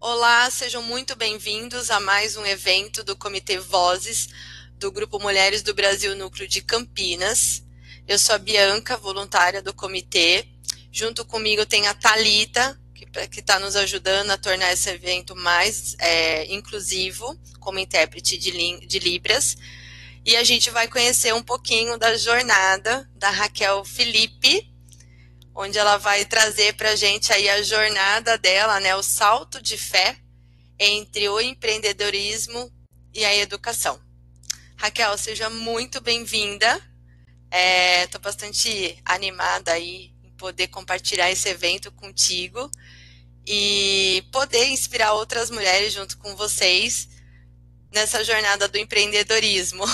Olá, sejam muito bem-vindos a mais um evento do Comitê Vozes do Grupo Mulheres do Brasil Núcleo de Campinas. Eu sou a Bianca, voluntária do comitê. Junto comigo tem a Thalita, que está nos ajudando a tornar esse evento mais inclusivo, como intérprete de Libras. E a gente vai conhecer um pouquinho da jornada da Raquel Felipe, onde ela vai trazer para a gente aí a jornada dela, né, o salto de fé entre o empreendedorismo e a educação. Raquel, seja muito bem-vinda. Estou bastante animada aí em poder compartilhar esse evento contigo e poder inspirar outras mulheres junto com vocês nessa jornada do empreendedorismo,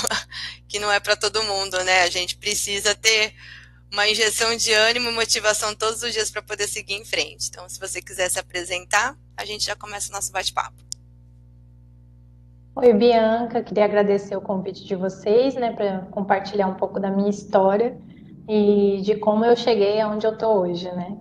que não é para todo mundo, né? A gente precisa ter uma injeção de ânimo e motivação todos os dias para poder seguir em frente. Então, se você quiser se apresentar, a gente já começa o nosso bate-papo. Oi, Bianca, queria agradecer o convite de vocês, né, para compartilhar um pouco da minha história e de como eu cheguei aonde eu tô hoje, né?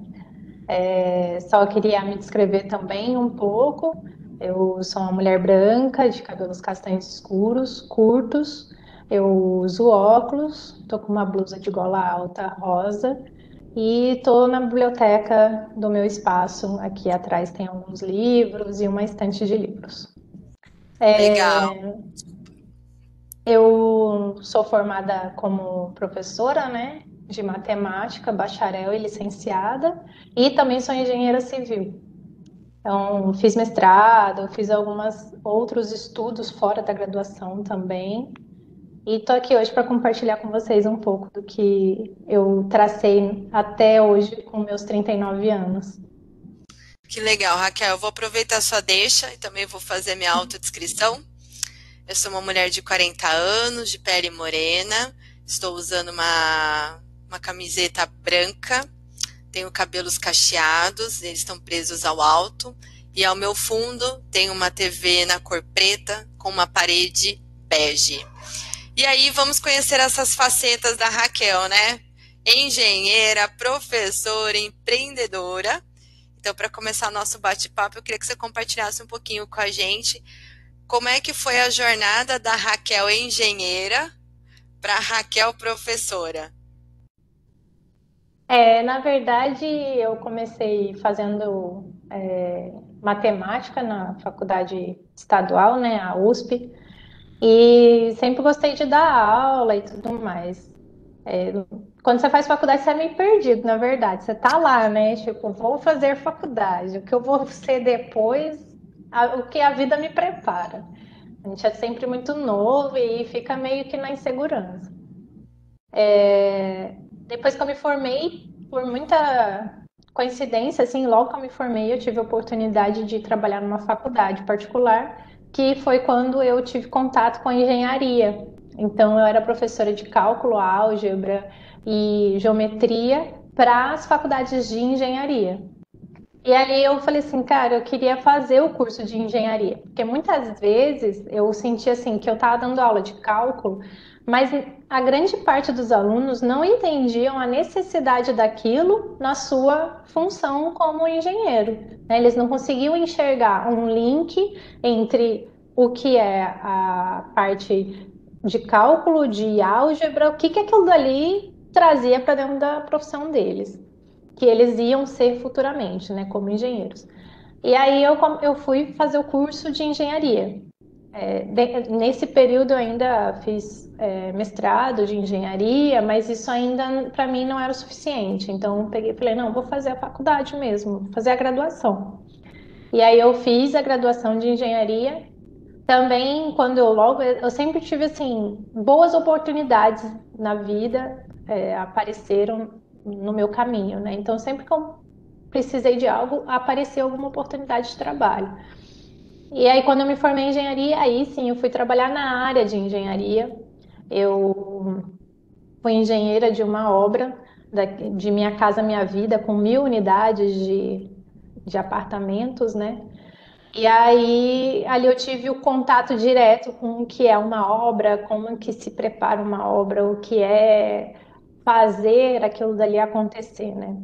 Só queria me descrever também um pouco. Eu sou uma mulher branca, de cabelos castanhos escuros, curtos. Eu uso óculos, tô com uma blusa de gola alta rosa e tô na biblioteca do meu espaço. Aqui atrás tem alguns livros e uma estante de livros. Legal. Eu sou formada como professora, né, de matemática, bacharel e licenciada, e também sou engenheira civil. Então, fiz mestrado, fiz alguns outros estudos fora da graduação também, e estou aqui hoje para compartilhar com vocês um pouco do que eu tracei até hoje com meus 39 anos. Que legal, Raquel. Eu vou aproveitar a sua deixa e também vou fazer minha autodescrição. Eu sou uma mulher de 40 anos, de pele morena, estou usando uma camiseta branca, tenho cabelos cacheados, eles estão presos ao alto, e ao meu fundo tem uma TV na cor preta com uma parede bege. E aí vamos conhecer essas facetas da Raquel, né? Engenheira, professora, empreendedora. Então, para começar nosso bate-papo, eu queria que você compartilhasse um pouquinho com a gente como é que foi a jornada da Raquel engenheira para a Raquel professora. Na verdade, eu comecei fazendo matemática na faculdade estadual, né, a USP, e sempre gostei de dar aula e tudo mais. É, Quando você faz faculdade, você é meio perdido, na verdade. Você tá lá, né? Tipo, vou fazer faculdade. O que eu vou ser depois, o que a vida me prepara. A gente é sempre muito novo e fica meio que na insegurança. Depois que eu me formei, por muita coincidência, assim, logo que eu me formei, eu tive a oportunidade de trabalhar numa faculdade particular, que foi quando eu tive contato com a engenharia. Então, eu era professora de cálculo, álgebra e geometria para as faculdades de engenharia. E aí eu falei assim, cara, eu queria fazer o curso de engenharia, porque muitas vezes eu sentia assim que eu estava dando aula de cálculo, mas a grande parte dos alunos não entendiam a necessidade daquilo na sua função como engenheiro, né? Eles não conseguiam enxergar um link entre o que é a parte de cálculo, de álgebra, o que que aquilo dali trazia para dentro da profissão deles, que eles iam ser futuramente, né, como engenheiros. E aí eu fui fazer o curso de engenharia. Nesse período eu ainda fiz mestrado de engenharia, mas isso ainda para mim não era o suficiente. Então eu peguei e falei, não, vou fazer a faculdade mesmo, vou fazer a graduação. E aí eu fiz a graduação de engenharia. Também quando eu sempre tive assim boas oportunidades na vida, apareceram no meu caminho, né? Então sempre que eu precisei de algo, apareceu alguma oportunidade de trabalho. E aí, quando eu me formei em engenharia, aí sim, eu fui trabalhar na área de engenharia. Eu fui engenheira de uma obra de Minha Casa Minha Vida, com 1.000 unidades de apartamentos, né? E aí, ali eu tive o contato direto com o que é uma obra, como que se prepara uma obra, o que é fazer aquilo dali acontecer, né?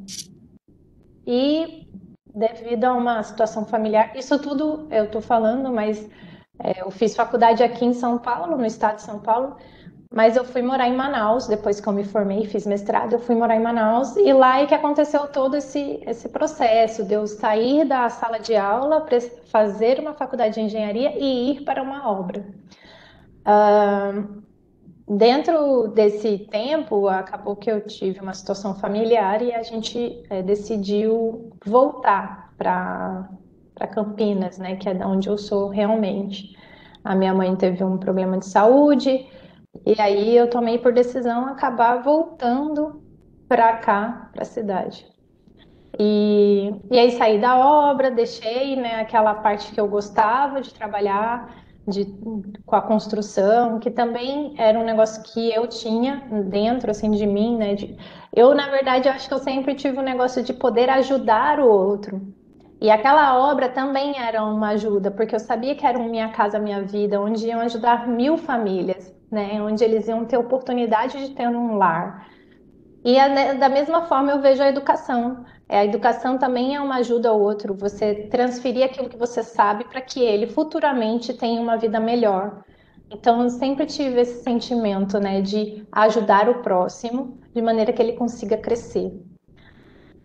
E devido a uma situação familiar. Isso tudo eu estou falando, mas eu fiz faculdade aqui em São Paulo, no estado de São Paulo, mas eu fui morar em Manaus, depois que eu me formei, fiz mestrado, eu fui morar em Manaus, e lá é que aconteceu todo esse processo de eu sair da sala de aula para fazer uma faculdade de engenharia e ir para uma obra. Dentro desse tempo, acabou que eu tive uma situação familiar e a gente decidiu voltar para Campinas, né, que é de onde eu sou realmente. A minha mãe teve um problema de saúde e aí eu tomei por decisão acabar voltando para cá, para a cidade. E aí saí da obra, deixei, né, aquela parte que eu gostava de trabalhar de, com a construção, que também era um negócio que eu tinha dentro assim de mim, né? Eu, na verdade, eu acho que eu sempre tive um negócio de poder ajudar o outro. E aquela obra também era uma ajuda, porque eu sabia que era um Minha Casa Minha Vida, onde iam ajudar 1.000 famílias, né? Onde eles iam ter oportunidade de ter um lar. E da mesma forma eu vejo a educação. A educação também é uma ajuda ao outro, você transferir aquilo que você sabe para que ele futuramente tenha uma vida melhor. Então eu sempre tive esse sentimento, né, de ajudar o próximo de maneira que ele consiga crescer.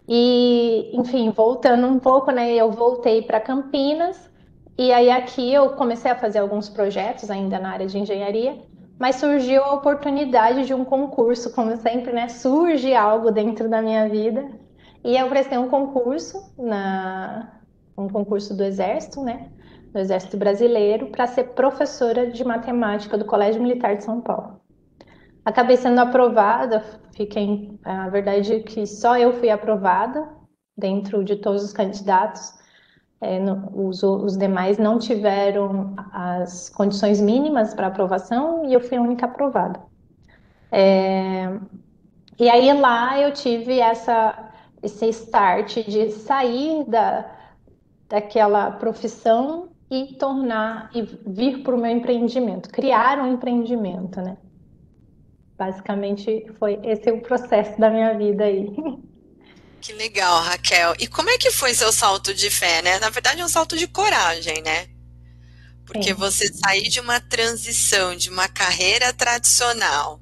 E, enfim, voltando um pouco, né, eu voltei para Campinas e aí aqui eu comecei a fazer alguns projetos ainda na área de engenharia, mas surgiu a oportunidade de um concurso, como sempre, né, surge algo dentro da minha vida. E eu prestei um concurso do Exército, né, do Exército Brasileiro, para ser professora de matemática do Colégio Militar de São Paulo. Acabei sendo aprovada, fiquei, a verdade é que só eu fui aprovada dentro de todos os candidatos. Os demais não tiveram as condições mínimas para aprovação e eu fui a única aprovada. E aí lá eu tive esse start de sair daquela profissão e vir para o meu empreendimento, criar um empreendimento, né? Basicamente foi esse o processo da minha vida aí. Que legal, Raquel. E como é que foi seu salto de fé, né? Na verdade, é um salto de coragem, né? Porque Sim. você sair de uma transição, de uma carreira tradicional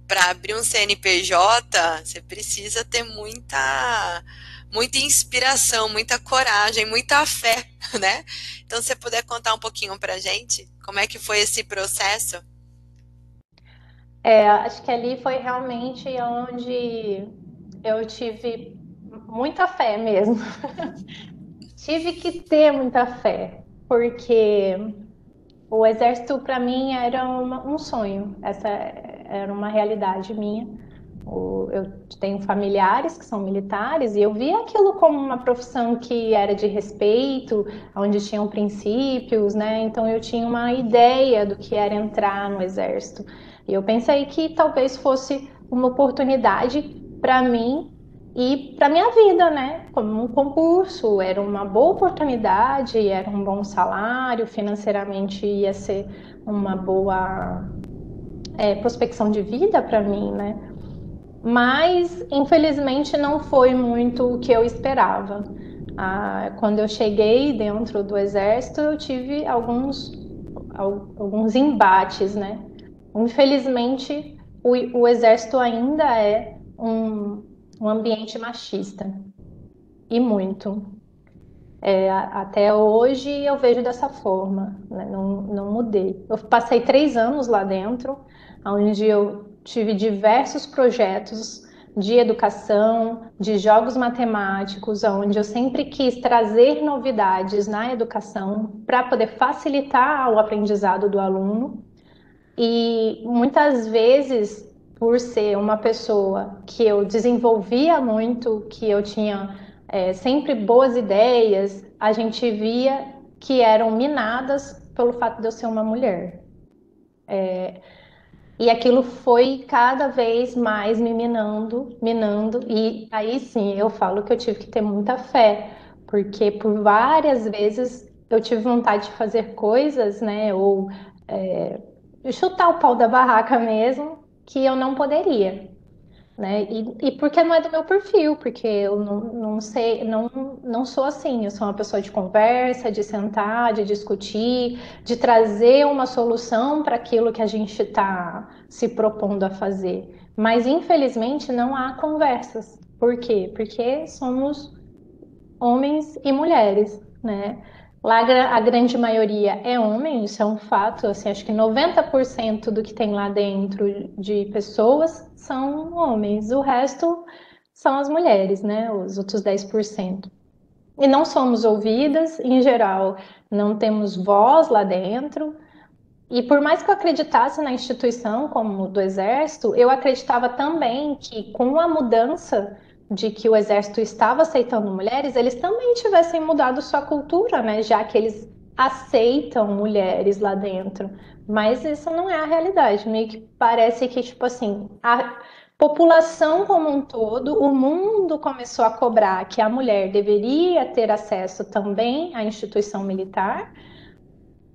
para abrir um CNPJ, você precisa ter muita inspiração, muita coragem, muita fé, né? Então, se você puder contar um pouquinho para a gente, como é que foi esse processo? Acho que ali foi realmente onde eu tive muita fé mesmo. Tive que ter muita fé, porque o exército para mim era um sonho, essa era uma realidade minha. Eu tenho familiares que são militares e eu via aquilo como uma profissão que era de respeito, onde tinham princípios, né? Então eu tinha uma ideia do que era entrar no exército. E eu pensei que talvez fosse uma oportunidade para mim e para minha vida, né? Como um concurso, era uma boa oportunidade, era um bom salário, financeiramente ia ser uma boa prospecção de vida para mim, né? Mas, infelizmente, não foi muito o que eu esperava. Quando eu cheguei dentro do exército, eu tive alguns embates, né? Infelizmente, o exército ainda é um ambiente machista, e muito. Até hoje eu vejo dessa forma, né? Não mudei. Eu passei 3 anos lá dentro, onde eu tive diversos projetos de educação, de jogos matemáticos, onde eu sempre quis trazer novidades na educação para poder facilitar o aprendizado do aluno. E muitas vezes, por ser uma pessoa que eu desenvolvia muito, que eu tinha sempre boas ideias, a gente via que eram minadas pelo fato de eu ser uma mulher. E aquilo foi cada vez mais me minando, minando. E aí sim eu falo que eu tive que ter muita fé, porque por várias vezes eu tive vontade de fazer coisas, né? Ou chutar o pau da barraca mesmo, que eu não poderia. né? E porque não é do meu perfil, porque eu não sei, não sou assim. Eu sou uma pessoa de conversa, de sentar, de discutir, de trazer uma solução para aquilo que a gente está se propondo a fazer. Mas infelizmente não há conversas. Por quê? Porque somos homens e mulheres, né? Lá a grande maioria é homem, isso é um fato, assim, acho que 90% do que tem lá dentro de pessoas são homens, o resto são as mulheres, né? Os outros 10%. E não somos ouvidas, em geral, não temos voz lá dentro. E por mais que eu acreditasse na instituição como do Exército, eu acreditava também que com a mudança de que o Exército estava aceitando mulheres, eles também tivessem mudado sua cultura, né? Já que eles aceitam mulheres lá dentro. Mas isso não é a realidade. Meio que parece que, tipo assim, a população como um todo, o mundo começou a cobrar que a mulher deveria ter acesso também à instituição militar,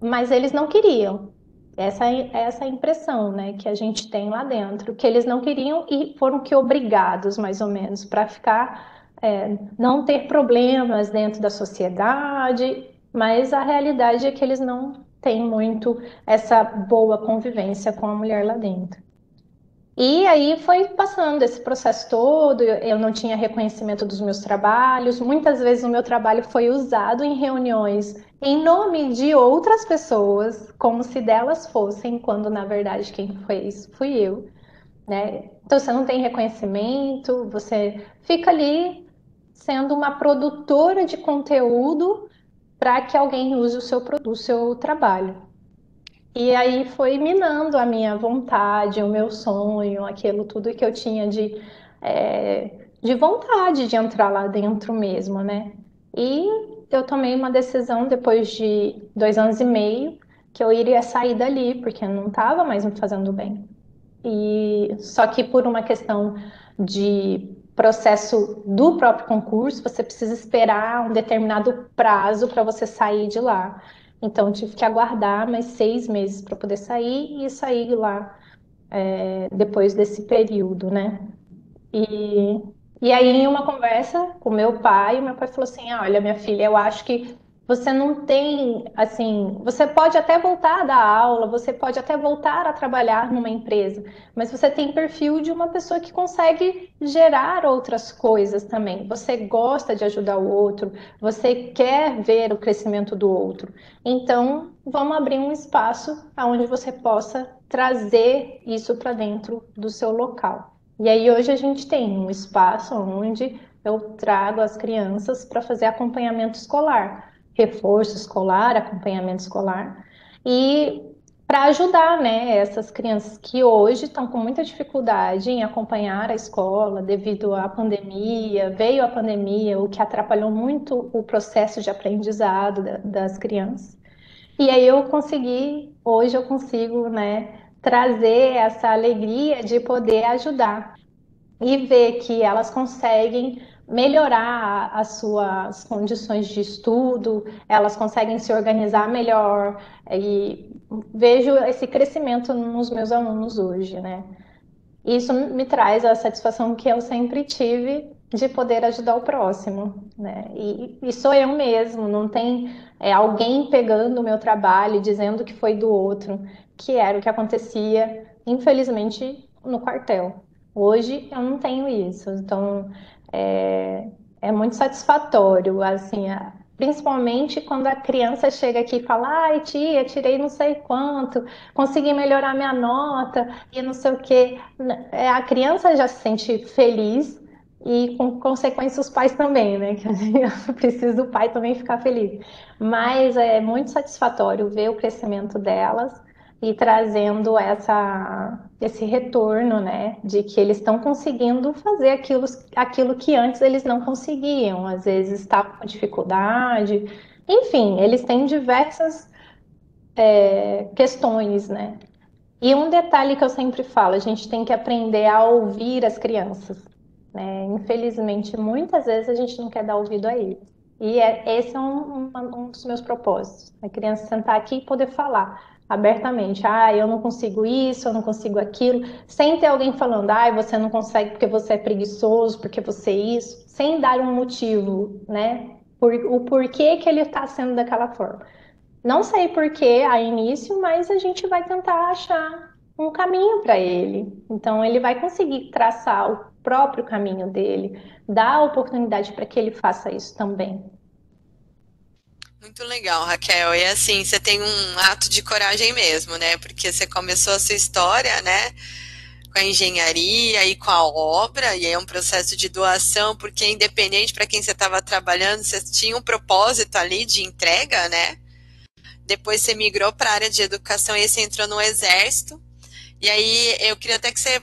mas eles não queriam. Essa é a impressão, né, que a gente tem lá dentro, que eles não queriam e foram que obrigados, mais ou menos, para ficar, não ter problemas dentro da sociedade, mas a realidade é que eles não têm muito essa boa convivência com a mulher lá dentro. E aí foi passando esse processo todo, eu não tinha reconhecimento dos meus trabalhos, muitas vezes o meu trabalho foi usado em reuniões em nome de outras pessoas, como se delas fossem, quando na verdade quem fez fui eu, né? Então você não tem reconhecimento, você fica ali sendo uma produtora de conteúdo para que alguém use o seu trabalho. E aí foi minando a minha vontade, o meu sonho, aquilo tudo que eu tinha de vontade de entrar lá dentro mesmo, né? E eu tomei uma decisão depois de 2 anos e meio que eu iria sair dali, porque não estava mais me fazendo bem. E só que por uma questão de processo do próprio concurso, você precisa esperar um determinado prazo para você sair de lá. Então, eu tive que aguardar mais 6 meses para poder sair e sair lá depois desse período, né? E, e aí, em uma conversa com o meu pai falou assim: ah, olha, minha filha, eu acho que você não tem, assim, você pode até voltar a dar aula, você pode até voltar a trabalhar numa empresa, mas você tem perfil de uma pessoa que consegue gerar outras coisas também. Você gosta de ajudar o outro, você quer ver o crescimento do outro. Então, vamos abrir um espaço onde você possa trazer isso para dentro do seu local. E aí hoje a gente tem um espaço onde eu trago as crianças para fazer acompanhamento escolar, reforço escolar, acompanhamento escolar, e para ajudar, né, essas crianças que hoje estão com muita dificuldade em acompanhar a escola devido à pandemia, veio a pandemia, o que atrapalhou muito o processo de aprendizado das crianças. E aí hoje eu consigo, né, trazer essa alegria de poder ajudar e ver que elas conseguem melhorar as suas condições de estudo, elas conseguem se organizar melhor e vejo esse crescimento nos meus alunos hoje, né? Isso me traz a satisfação que eu sempre tive de poder ajudar o próximo, né? E sou eu mesmo, não tem alguém pegando o meu trabalho e dizendo que foi do outro, que era o que acontecia, infelizmente, no quartel. Hoje eu não tenho isso, então é, é muito satisfatório, assim, principalmente quando a criança chega aqui e fala: ai, tia, tirei não sei quanto, consegui melhorar minha nota e não sei o quê. A criança já se sente feliz e, com consequência, os pais também, né? Que precisa o pai também ficar feliz. Mas é muito satisfatório ver o crescimento delas e trazendo esse retorno, né? De que eles estão conseguindo fazer aquilo que antes eles não conseguiam. Às vezes estavam com dificuldade. Enfim, eles têm diversas questões, né? E um detalhe que eu sempre falo, a gente tem que aprender a ouvir as crianças, né? Infelizmente, muitas vezes a gente não quer dar ouvido a eles. E esse é um dos meus propósitos, a criança sentar aqui e poder falar. abertamente. Ah, eu não consigo isso, eu não consigo aquilo, sem ter alguém falando, ah, você não consegue porque você é preguiçoso, porque você é isso, sem dar um motivo, né? O porquê que ele está sendo daquela forma. Não sei porquê a início, mas a gente vai tentar achar um caminho para ele. Então, ele vai conseguir traçar o próprio caminho dele, dar a oportunidade para que ele faça isso também. Muito legal, Raquel. E assim, você tem um ato de coragem mesmo, né? Porque você começou a sua história, né? Com a engenharia e com a obra, e é um processo de doação, porque independente para quem você estava trabalhando, você tinha um propósito ali de entrega, né? Depois você migrou para a área de educação e você entrou no exército. E aí eu queria até que você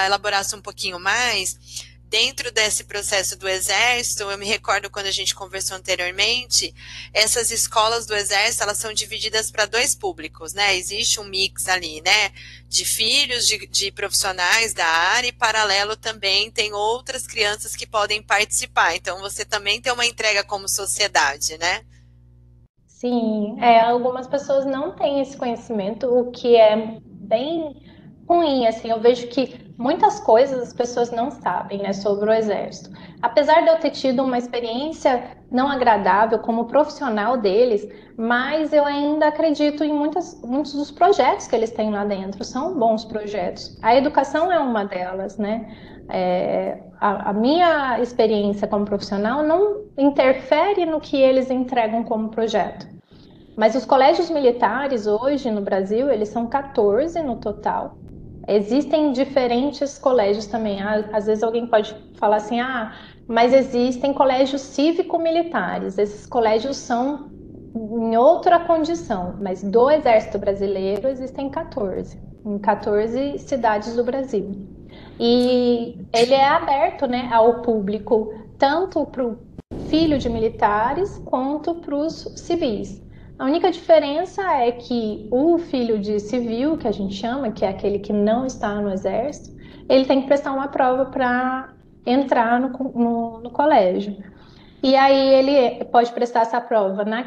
elaborasse um pouquinho mais. Dentro desse processo do Exército, eu me recordo quando a gente conversou anteriormente, essas escolas do Exército, elas são divididas para dois públicos, né? Existe um mix ali, né? De filhos de profissionais da área e paralelo também tem outras crianças que podem participar. Então, você também tem uma entrega como sociedade, né? Sim, algumas pessoas não têm esse conhecimento, o que é bem ruim, assim, eu vejo que muitas coisas as pessoas não sabem, né, sobre o exército. Apesar de eu ter tido uma experiência não agradável como profissional deles, mas eu ainda acredito em muitos dos projetos que eles têm lá dentro, são bons projetos. A educação é uma delas, né? A minha experiência como profissional não interfere no que eles entregam como projeto. Mas os colégios militares hoje no Brasil, eles são 14 no total. Existem diferentes colégios também. Às vezes alguém pode falar assim, mas existem colégios cívico-militares. Esses colégios são em outra condição, mas do Exército Brasileiro existem 14, em 14 cidades do Brasil. E ele é aberto, né, ao público, tanto para o filho de militares quanto para os civis. A única diferença é que o filho de civil, que a gente chama, que é aquele que não está no exército, ele tem que prestar uma prova para entrar no colégio. E aí ele pode prestar essa prova na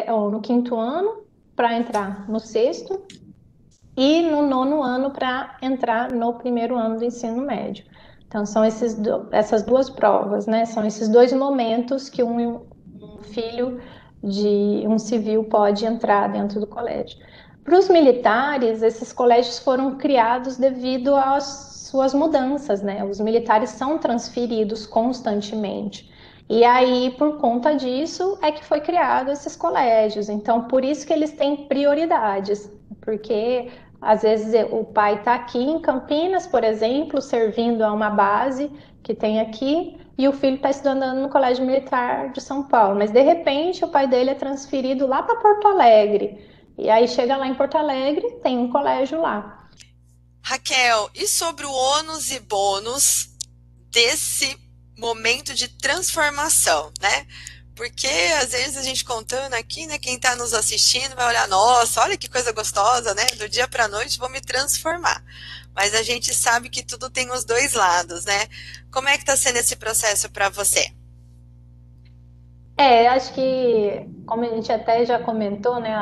ou no quinto ano para entrar no sexto e no nono ano para entrar no primeiro ano do ensino médio. Então são essas duas provas, né? São esses dois momentos que um filho de um civil pode entrar dentro do colégio. Para os militares, esses colégios foram criados devido às suas mudanças, né? Os militares são transferidos constantemente. E aí, por conta disso, é que foi criado esses colégios. Então, por isso que eles têm prioridades, porque às vezes o pai está aqui em Campinas, por exemplo, servindo a uma base que tem aqui, e o filho está estudando no Colégio Militar de São Paulo, mas de repente o pai dele é transferido lá para Porto Alegre, e aí chega lá em Porto Alegre, tem um colégio lá. Raquel, e sobre o ônus e bônus desse momento de transformação, né? Porque às vezes a gente contando aqui, né, quem está nos assistindo vai olhar, nossa, olha que coisa gostosa, né? Do dia para a noite vou me transformar. Mas a gente sabe que tudo tem os dois lados, né? Como é que está sendo esse processo para você? Acho que, como a gente até já comentou, né,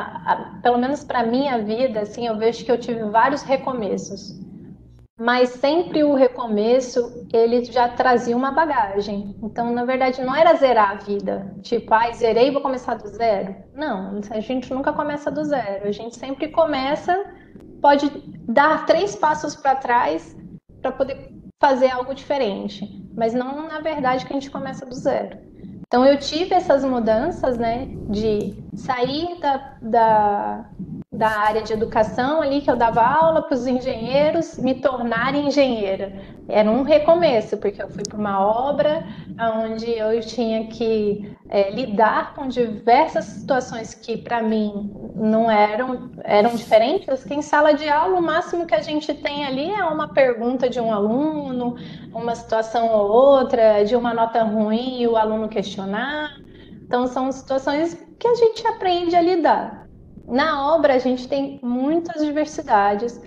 pelo menos para minha vida, assim, eu vejo que eu tive vários recomeços. Mas sempre o recomeço, ele já trazia uma bagagem. Então, na verdade, não era zerar a vida. Tipo, zerei e vou começar do zero. Não, a gente nunca começa do zero. A gente sempre começa, pode dar 3 passos para trás para poder fazer algo diferente. Mas não, na verdade, que a gente começa do zero. Então, eu tive essas mudanças, né, de sair da área de educação ali, que eu dava aula para os engenheiros, me tornar engenheira. Era um recomeço, porque eu fui para uma obra onde eu tinha que lidar com diversas situações que, para mim, não eram diferentes, que em sala de aula, o máximo que a gente tem ali é uma pergunta de um aluno, uma situação ou outra, de uma nota ruim e o aluno questionar. Então, são situações que a gente aprende a lidar. Na obra, a gente tem muitas diversidades,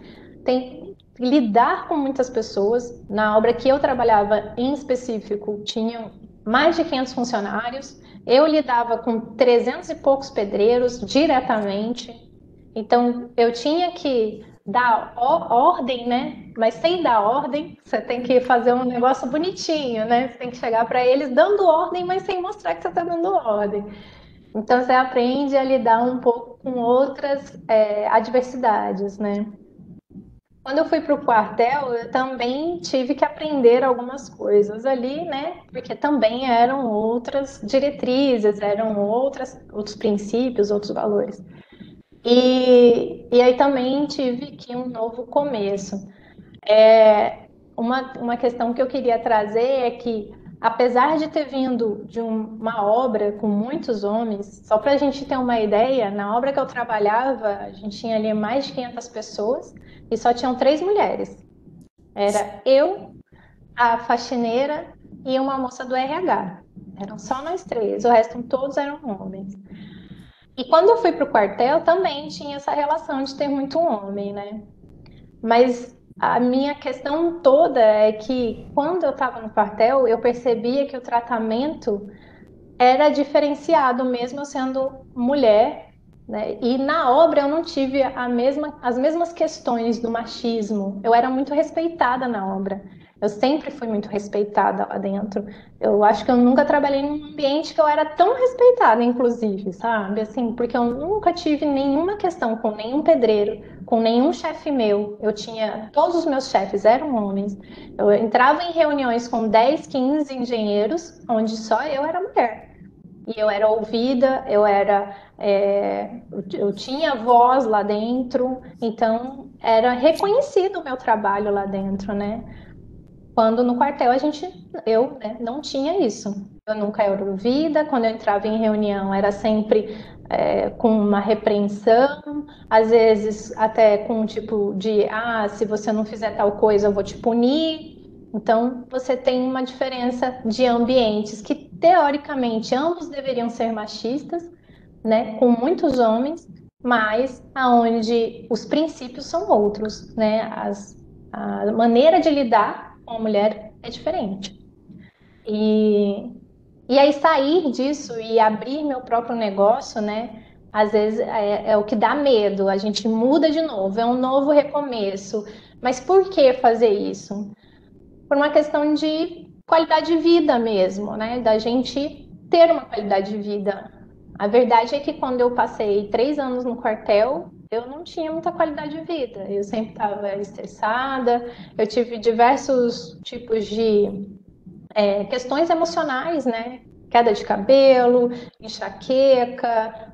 tem lidar com muitas pessoas. Na obra que eu trabalhava em específico, tinham mais de 500 funcionários. Eu lidava com 300 e poucos pedreiros diretamente. Então, eu tinha que dar ordem, né? Mas sem dar ordem, você tem que fazer um negócio bonitinho, né? Você tem que chegar para eles dando ordem, mas sem mostrar que você está dando ordem. Então, você aprende a lidar um pouco com outras adversidades, né? Quando eu fui para o quartel, eu também tive que aprender algumas coisas ali, né? Porque também eram outras diretrizes, eram outros princípios, outros valores. E aí também tive que um novo começo. Uma questão que eu queria trazer é que, apesar de ter vindo de uma obra com muitos homens, só para a gente ter uma ideia, na obra que eu trabalhava, a gente tinha ali mais de 500 pessoas e só tinham 3 mulheres. Era eu, a faxineira e uma moça do RH. Eram só nós 3, o resto todos eram homens. E quando eu fui para o quartel, também tinha essa relação de ter muito homem, né? Mas a minha questão toda é que quando eu estava no quartel, eu percebia que o tratamento era diferenciado, mesmo eu sendo mulher, né? E na obra eu não tive as mesmas questões do machismo. Eu era muito respeitada na obra. Eu sempre fui muito respeitada lá dentro. Eu acho que eu nunca trabalhei num ambiente que eu era tão respeitada, inclusive, sabe? Assim, porque eu nunca tive nenhuma questão com nenhum pedreiro, com nenhum chefe meu. Todos os meus chefes eram homens. Eu entrava em reuniões com 10, 15 engenheiros, onde só eu era mulher. E eu era ouvida, eu tinha voz lá dentro, então era reconhecido o meu trabalho lá dentro, né? Quando no quartel eu, né, não tinha isso. Eu nunca era ouvida, quando eu entrava em reunião era sempre com uma repreensão, às vezes até com um tipo de, se você não fizer tal coisa eu vou te punir. Então você tem uma diferença de ambientes que teoricamente ambos deveriam ser machistas, né, com muitos homens, mas aonde os princípios são outros, né? A maneira de lidar com a mulher é diferente. E aí sair disso e abrir meu próprio negócio, né? Às vezes é o que dá medo. A gente muda de novo, é um novo recomeço. Mas por que fazer isso? Por uma questão de qualidade de vida mesmo, né? Da gente ter uma qualidade de vida. A verdade é que quando eu passei 3 anos no quartel, eu não tinha muita qualidade de vida. Eu sempre estava estressada, eu tive diversos tipos de questões emocionais, né? Queda de cabelo, enxaqueca,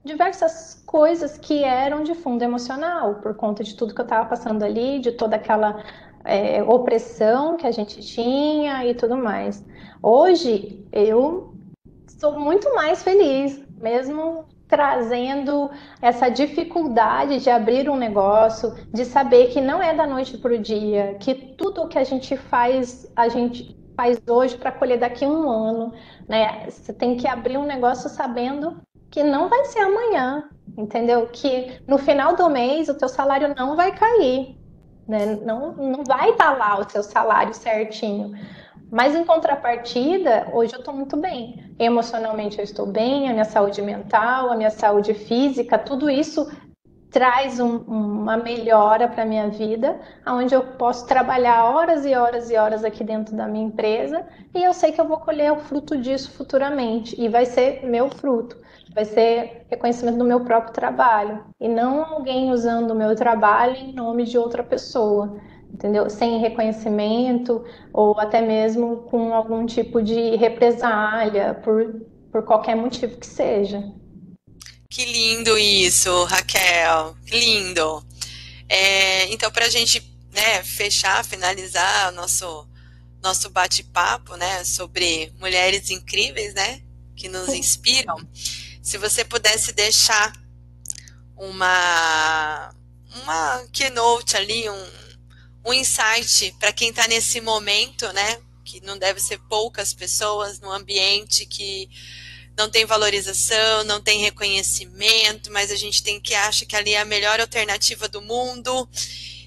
diversas coisas que eram de fundo emocional, por conta de tudo que eu estava passando ali, de toda aquela opressão que a gente tinha e tudo mais. Hoje, eu estou muito mais feliz, mesmo trazendo essa dificuldade de abrir um negócio, de saber que não é da noite para o dia, que tudo o que a gente faz hoje para colher daqui a um ano, né? Você tem que abrir um negócio sabendo que não vai ser amanhã, entendeu? Que no final do mês o teu salário não vai cair, né? Não vai estar lá o seu salário certinho. Mas em contrapartida, hoje eu estou muito bem. Emocionalmente eu estou bem, a minha saúde mental, a minha saúde física, tudo isso traz uma melhora para a minha vida, onde eu posso trabalhar horas e horas e horas aqui dentro da minha empresa e eu sei que eu vou colher o fruto disso futuramente e vai ser meu fruto, vai ser reconhecimento do meu próprio trabalho e não alguém usando o meu trabalho em nome de outra pessoa, entendeu? Sem reconhecimento ou até mesmo com algum tipo de represália por qualquer motivo que seja. Que lindo isso, Raquel, que lindo. Então, para a gente, né, fechar, finalizar o nosso bate-papo, né, sobre mulheres incríveis, né, que nos inspiram, se você pudesse deixar uma keynote ali, um insight para quem está nesse momento, né, que não deve ser poucas pessoas, num ambiente que não tem valorização, não tem reconhecimento, mas a gente acha que ali é a melhor alternativa do mundo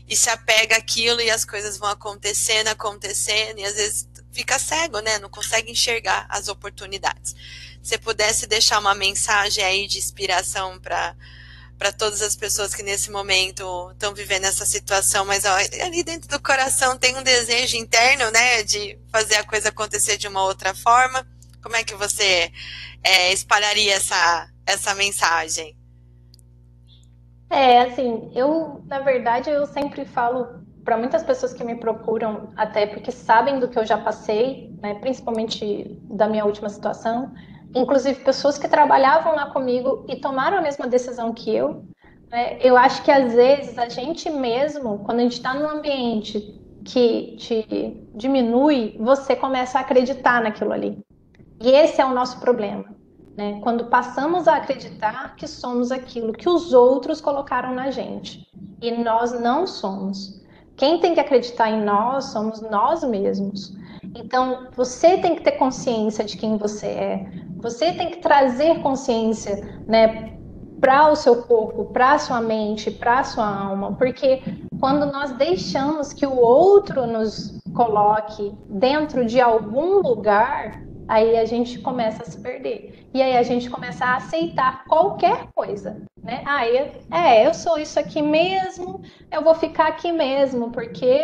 e se apega àquilo e as coisas vão acontecendo, e às vezes fica cego, né? Não consegue enxergar as oportunidades. Se pudesse deixar uma mensagem aí de inspiração para para todas as pessoas que nesse momento estão vivendo essa situação, mas ó, ali dentro do coração tem um desejo interno, né, de fazer a coisa acontecer de uma outra forma. Como é que você espalharia essa mensagem? Assim, na verdade, eu sempre falo para muitas pessoas que me procuram, até porque sabem do que eu já passei, né, principalmente da minha última situação, inclusive pessoas que trabalhavam lá comigo e tomaram a mesma decisão que eu, né, eu acho que às vezes a gente mesmo, quando a gente está num ambiente que te diminui, você começa a acreditar naquilo ali. E esse é o nosso problema, né? Quando passamos a acreditar que somos aquilo que os outros colocaram na gente e nós não somos. Quem tem que acreditar em nós somos nós mesmos. Então, você tem que ter consciência de quem você é. Você tem que trazer consciência, né, para o seu corpo, para a sua mente, para a sua alma, porque quando nós deixamos que o outro nos coloque dentro de algum lugar, aí a gente começa a se perder. E aí a gente começa a aceitar qualquer coisa, né? Eu sou isso aqui mesmo, eu vou ficar aqui mesmo, porque,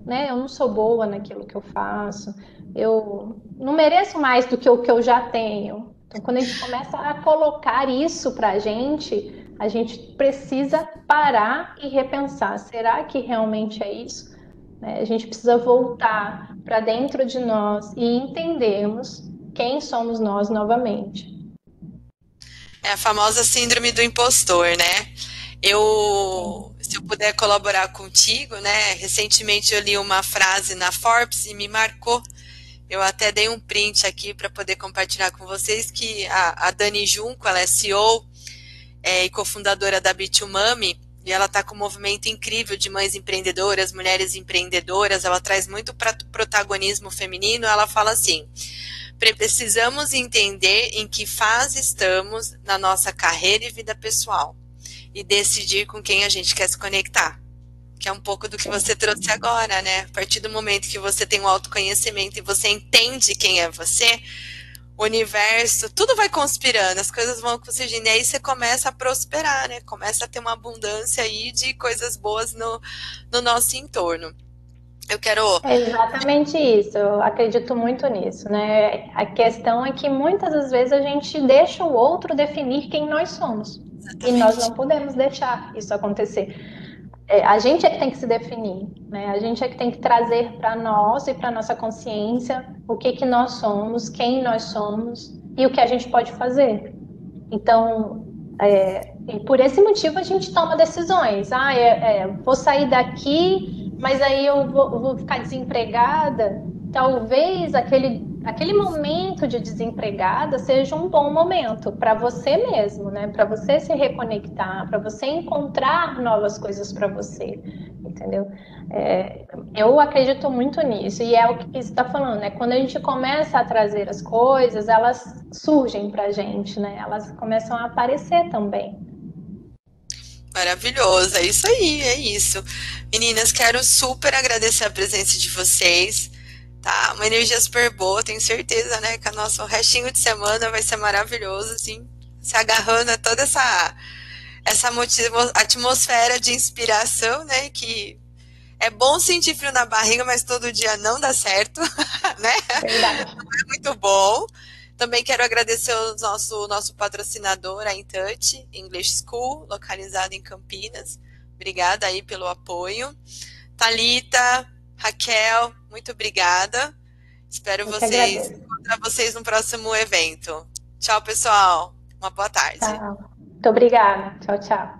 né, eu não sou boa naquilo que eu faço, eu não mereço mais do que o que eu já tenho. Então, quando a gente começa a colocar isso para a gente precisa parar e repensar: será que realmente é isso? A gente precisa voltar para dentro de nós e entendermos quem somos nós novamente. É a famosa síndrome do impostor, né? Se eu puder colaborar contigo, né? Recentemente eu li uma frase na Forbes e me marcou. Eu até dei um print aqui para poder compartilhar com vocês que a Dani Junco, ela é CEO e cofundadora da B2Mami, e ela está com um movimento incrível de mães empreendedoras, mulheres empreendedoras, ela traz muito protagonismo feminino. Ela fala assim: precisamos entender em que fase estamos na nossa carreira e vida pessoal e decidir com quem a gente quer se conectar. Que é um pouco do que você trouxe agora, né? A partir do momento que você tem um autoconhecimento e você entende quem é você, o universo, tudo vai conspirando, as coisas vão surgindo, e aí você começa a prosperar, né? Começa a ter uma abundância aí de coisas boas no nosso entorno. Eu quero... É exatamente isso, eu acredito muito nisso, né? A questão é que muitas das vezes a gente deixa o outro definir quem nós somos. E nós Exatamente. não podemos deixar isso acontecer. A gente é que tem que se definir, né? A gente é que tem que trazer para nós e para nossa consciência o que nós somos, quem nós somos e o que a gente pode fazer. Então, e por esse motivo a gente toma decisões. Vou sair daqui, mas aí vou ficar desempregada. Talvez aquele momento de desempregada seja um bom momento para você mesmo, né? Para você se reconectar, para você encontrar novas coisas para você, entendeu? Eu acredito muito nisso, e é o que você está falando, né? Quando a gente começa a trazer as coisas, elas surgem para a gente, né? Elas começam a aparecer também. Maravilhoso, é isso aí, é isso. Meninas, quero super agradecer a presença de vocês. Tá, uma energia super boa, tenho certeza, né, que o nosso restinho de semana vai ser maravilhoso, assim, se agarrando a toda essa atmosfera de inspiração, né, que é bom sentir frio na barriga, mas todo dia não dá certo, né, Verdade. não é muito bom. Também quero agradecer o nosso patrocinador, a InTouch English School, localizado em Campinas. Obrigada aí pelo apoio. Thalita, Raquel, muito obrigada. Espero encontrar vocês no próximo evento. Tchau, pessoal. Uma boa tarde. Tchau. Muito obrigada. Tchau, tchau.